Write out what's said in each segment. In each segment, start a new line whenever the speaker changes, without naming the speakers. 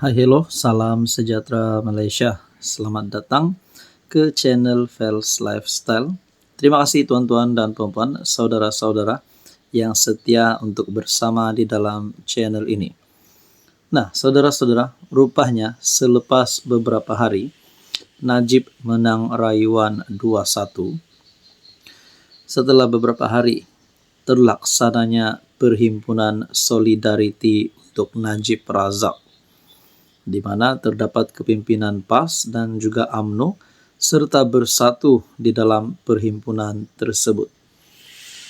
Hai hello, salam sejahtera Malaysia. Selamat datang ke channel Fels Lifestyle. Terima kasih tuan-tuan dan puan-puan, saudara-saudara yang setia untuk bersama di dalam channel ini. Nah, saudara-saudara, rupanya selepas beberapa hari Najib menang rayuan 2-1. Setelah beberapa hari terlaksananya Perhimpunan Solidariti untuk Najib Razak, di mana terdapat kepimpinan PAS dan juga UMNO serta bersatu di dalam perhimpunan tersebut.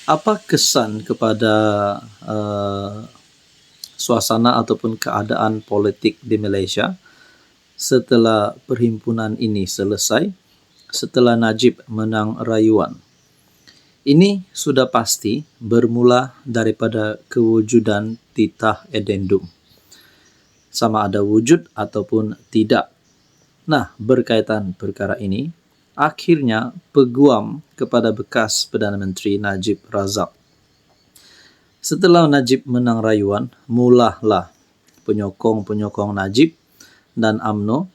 Apa kesan kepada suasana ataupun keadaan politik di Malaysia setelah perhimpunan ini selesai, setelah Najib menang rayuan? Ini sudah pasti bermula daripada kewujudan titah edendum, sama ada wujud ataupun tidak. Nah, berkaitan perkara ini, akhirnya peguam kepada bekas Perdana Menteri Najib Razak. Setelah Najib menang rayuan, mulahlah penyokong-penyokong Najib dan UMNO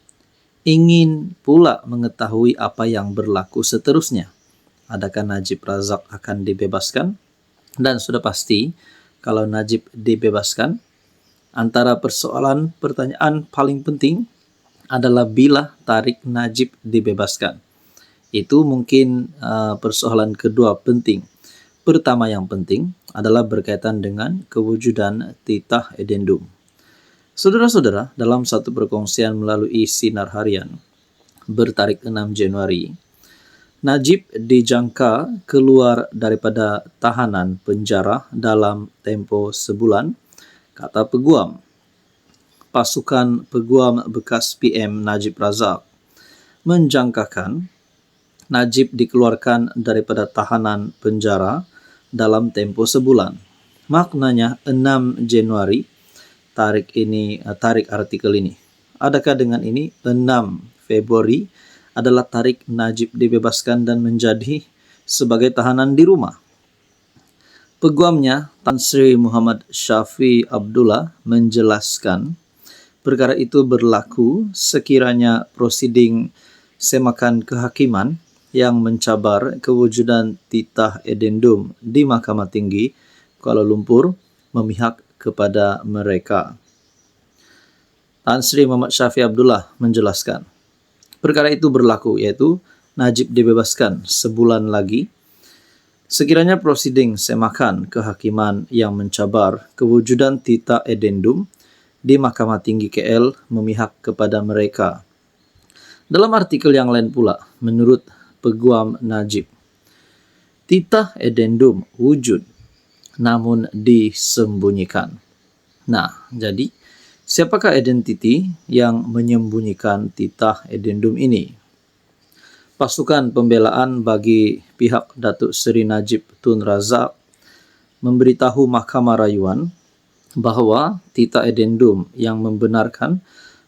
ingin pula mengetahui apa yang berlaku seterusnya. Adakah Najib Razak akan dibebaskan? Dan sudah pasti, kalau Najib dibebaskan, antara pertanyaan paling penting adalah bila tarik Najib dibebaskan. Itu mungkin persoalan kedua penting. Pertama yang penting adalah berkaitan dengan kewujudan titah edendum. Saudara-saudara, dalam satu perkongsian melalui sinar harian bertarik 6 Januari, Najib dijangka keluar daripada tahanan penjara dalam tempoh sebulan, kata peguam. Pasukan peguam bekas PM Najib Razak menjangkakan Najib dikeluarkan daripada tahanan penjara dalam tempoh sebulan. Maknanya 6 Januari tarik artikel ini. Adakah dengan ini 6 Februari adalah tarik Najib dibebaskan dan menjadi sebagai tahanan di rumah? Peguamnya Tan Sri Muhammad Syafi Abdullah menjelaskan perkara itu berlaku sekiranya prosiding semakan kehakiman yang mencabar kewujudan titah edendum di Mahkamah Tinggi Kuala Lumpur memihak kepada mereka. Tan Sri Muhammad Syafi Abdullah menjelaskan, perkara itu berlaku iaitu Najib dibebaskan sebulan lagi sekiranya prosiding semakan kehakiman yang mencabar kewujudan titah edendum di Mahkamah Tinggi KL memihak kepada mereka. Dalam artikel yang lain pula, menurut peguam Najib, titah edendum wujud namun disembunyikan. Nah, jadi siapakah identiti yang menyembunyikan titah edendum ini? Pasukan pembelaan bagi pihak Datuk Seri Najib Tun Razak memberitahu Mahkamah Rayuan bahawa titah edendum yang membenarkan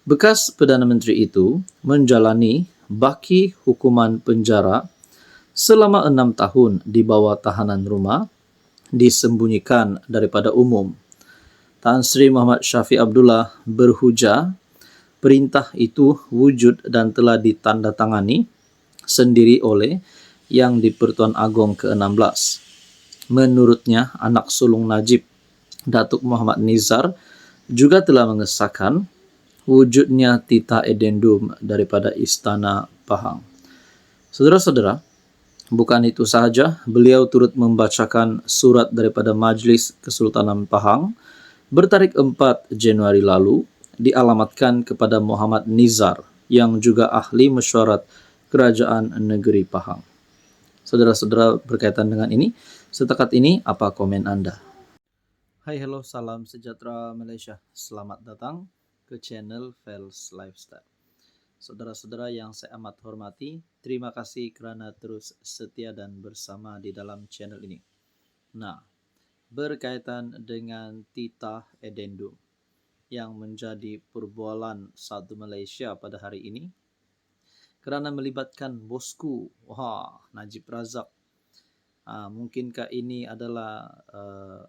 bekas Perdana Menteri itu menjalani baki hukuman penjara selama 6 tahun di bawah tahanan rumah disembunyikan daripada umum. Tan Sri Muhammad Syafi Abdullah berhujah perintah itu wujud dan telah ditandatangani sendiri oleh Yang di-Pertuan Agong ke-16. Menurutnya, anak sulung Najib, Datuk Muhammad Nizar, juga telah mengesahkan wujudnya titah edendum daripada Istana Pahang. Saudara-saudara, bukan itu sahaja, beliau turut membacakan surat daripada Majlis Kesultanan Pahang bertarik 4 Januari lalu dialamatkan kepada Muhammad Nizar yang juga ahli mesyuarat Kerajaan Negeri Pahang. Saudara-saudara, berkaitan dengan ini, setakat ini apa komen anda? Hai hello, salam sejahtera Malaysia. Selamat datang ke channel Fels Lifestyle. Saudara-saudara yang saya amat hormati, terima kasih kerana terus setia dan bersama di dalam channel ini. Nah, berkaitan dengan titah edendum yang menjadi perbualan satu Malaysia pada hari ini, kerana melibatkan bosku, Najib Razak. Mungkinkah ini adalah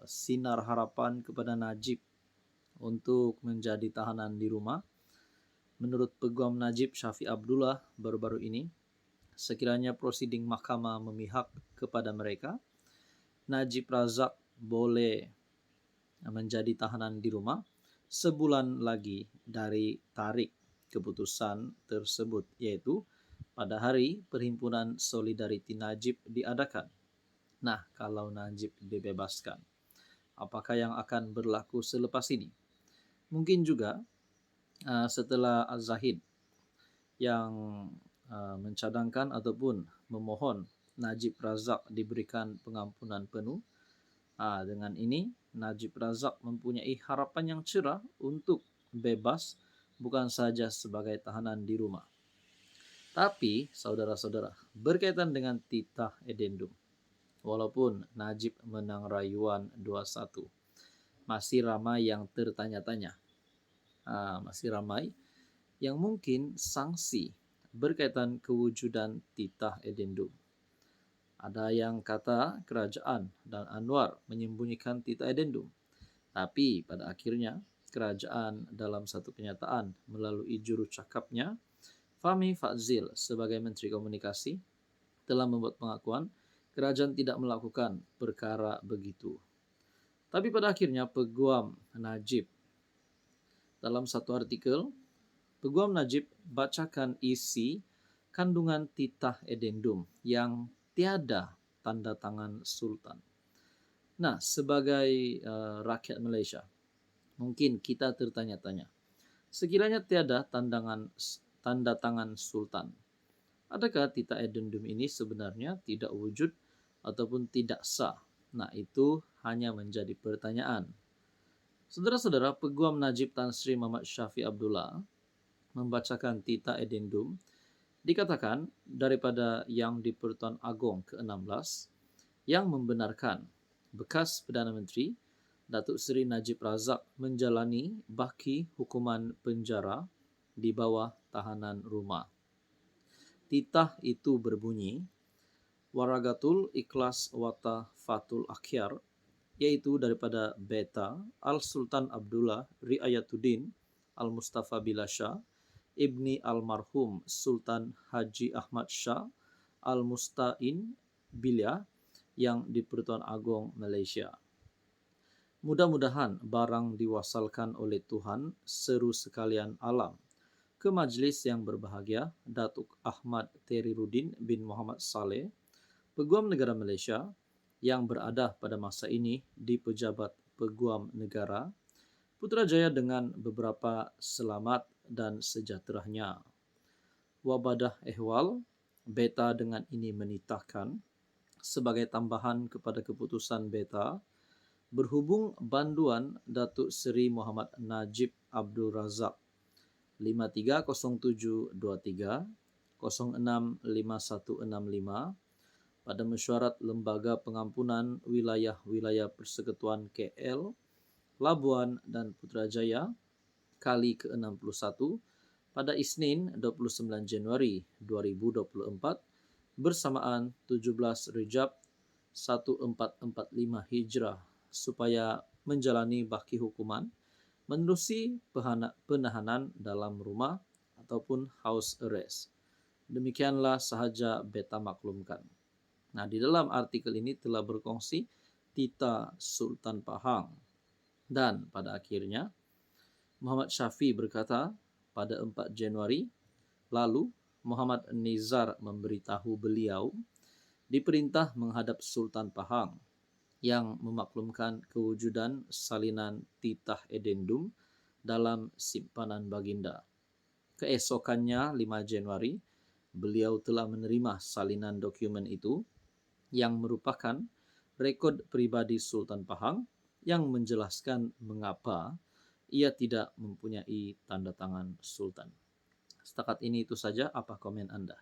sinar harapan kepada Najib untuk menjadi tahanan di rumah Menurut Peguam Najib Syafi Abdullah baru-baru ini, sekiranya prosiding mahkamah memihak kepada mereka, Najib Razak boleh menjadi tahanan di rumah sebulan lagi dari tarik keputusan tersebut, yaitu pada hari Perhimpunan Solidariti Najib diadakan. Nah, kalau Najib dibebaskan, apakah yang akan berlaku selepas ini? Mungkin juga setelah Az-Zahid yang mencadangkan ataupun memohon Najib Razak diberikan pengampunan penuh. Dengan ini, Najib Razak mempunyai harapan yang cerah untuk bebas bukan saja sebagai tahanan di rumah. Tapi, saudara-saudara, berkaitan dengan titah edendum, walaupun Najib menang rayuan 2-1, masih ramai yang tertanya-tanya. Masih ramai yang mungkin sanksi berkaitan kewujudan titah edendum. Ada yang kata kerajaan dan Anwar menyembunyikan titah edendum. Tapi pada akhirnya, kerajaan dalam satu kenyataan melalui juru cakapnya, Fahmi Fadzil sebagai Menteri Komunikasi, telah membuat pengakuan kerajaan tidak melakukan perkara begitu. Tapi pada akhirnya Peguam Najib, dalam satu artikel, Peguam Najib bacakan isi kandungan titah edendum yang tiada tanda tangan Sultan. Nah, sebagai rakyat Malaysia, mungkin kita tertanya-tanya, sekiranya tiada tanda tangan Sultan, adakah titah edendum ini sebenarnya tidak wujud ataupun tidak sah? Nah, itu hanya menjadi pertanyaan. Saudara-saudara, Peguam Najib Tan Sri Muhammad Syafi Abdullah membacakan titah edendum, dikatakan daripada Yang di-Pertuan Agong ke-16 yang membenarkan bekas Perdana Menteri Datuk Seri Najib Razak menjalani baki hukuman penjara di bawah tahanan rumah. Titah itu berbunyi, Waragatul Ikhlas Wata Fatul Akhyar, yaitu daripada Beta Al-Sultan Abdullah Riayatuddin Al-Mustafa Billah Shah Ibni Almarhum Sultan Haji Ahmad Shah Al-Musta'in Billah yang di-Pertuan Agong Malaysia. Mudah-mudahan barang diwasalkan oleh Tuhan seru sekalian alam ke majlis yang berbahagia Datuk Ahmad Teriruddin bin Muhammad Saleh, Peguam Negara Malaysia yang berada pada masa ini di Pejabat Peguam Negara, Putrajaya dengan beberapa selamat dan sejahteranya. Wabadah ehwal, Beta dengan ini menitahkan sebagai tambahan kepada keputusan Beta, berhubung banduan Datuk Seri Muhammad Najib Abdul Razak 530723 065165 pada mesyuarat Lembaga Pengampunan Wilayah-Wilayah Persekutuan KL, Labuan dan Putrajaya kali ke-61 pada Isnin 29 Januari 2024 bersamaan 17 Rejab 1445 Hijrah supaya menjalani baki hukuman menerusi penahanan dalam rumah ataupun house arrest. Demikianlah sahaja Beta maklumkan. Nah, di dalam artikel ini telah berkongsi titah Sultan Pahang. Dan pada akhirnya, Muhammad Syafi berkata pada 4 Januari lalu, Muhammad Nizar memberitahu beliau diperintah menghadap Sultan Pahang yang memaklumkan kewujudan salinan titah edendum dalam simpanan baginda. Keesokannya 5 Januari, beliau telah menerima salinan dokumen itu yang merupakan rekod pribadi Sultan Pahang yang menjelaskan mengapa ia tidak mempunyai tanda tangan Sultan. Setakat ini itu saja, apa komen Anda?